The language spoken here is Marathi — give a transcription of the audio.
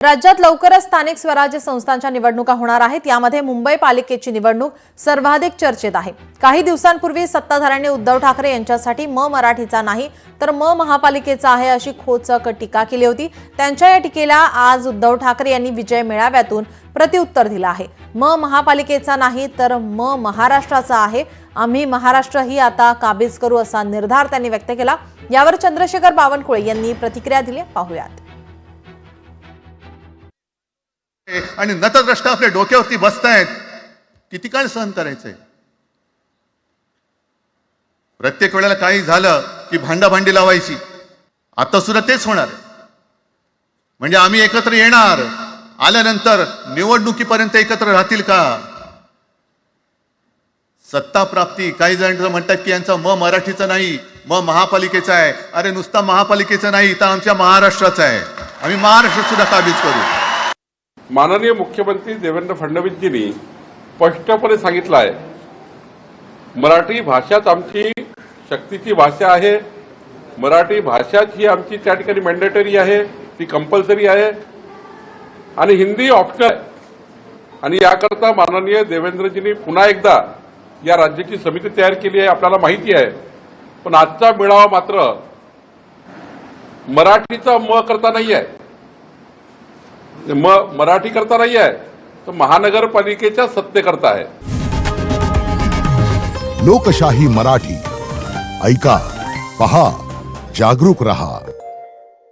राज्यात लवकरच स्थानिक स्वराज्य संस्थांच्या निवडणुका होणार आहेत। यामध्ये मुंबई पालिकेची निवडणूक सर्वाधिक चर्चेत आहे। काही दिवसांपूर्वी सत्ताधाऱ्यांनी उद्धव ठाकरे यांच्यासाठी मराठीचा नाही तर महापालिकेचा आहे अशी खोचक टीका केली होती। त्यांच्या या टीकेला आज उद्धव ठाकरे यांनी विजय मेळाव्यातून प्रत्युत्तर दिलं आहे। महापालिकेचा नाही तर महाराष्ट्राचा आहे, आम्ही महाराष्ट्र ही आता काबीज करू असा निर्धार त्यांनी व्यक्त केला। यावर चंद्रशेखर बावनकुळे यांनी प्रतिक्रिया दिली, पाहूयात। आणि नतद्रष्ट आपल्या डोक्यावरती बसतायत, किती काळ सहन करायचंय? प्रत्येक वेळेला काही झालं की भांडाभांडी लावायची। आता सुद्धा तेच होणार आहे। म्हणजे आम्ही एकत्र येणार, आल्यानंतर निवडणुकीपर्यंत एकत्र राहतील का? सत्ता प्राप्ती, काही जण म्हणतात की यांचा मराठीचा नाही महापालिकेचा आहे। अरे नुसता महापालिकेचा नाही तर आमच्या महाराष्ट्राचा आहे। आम्ही महाराष्ट्र सुद्धा काबीज करू। माननीय मुख्यमंत्री देवेंद्र फडणवीसजींनी स्पष्टपणे सांगितलं आहे, मराठी भाषाच आमची शक्तीची भाषा आहे। मराठी भाषाच ही आमची त्या ठिकाणी मॅन्डेटरी आहे, ती कंपल्सरी आहे आणि हिंदी ऑप्शनल आहे। आणि याकरता माननीय देवेंद्रजींनी पुन्हा एकदा या राज्याची समिती तयार केली आहे, आपल्याला माहिती आहे। पण आजचा मेळावा मात्र मराठीचा करता नाही आहे, मराठी करता नाही आहे, तर महानगरपालिकेच्या सत्तेकरता आहे। लोकशाही मराठी ऐका, पहा, जागरूक रहा।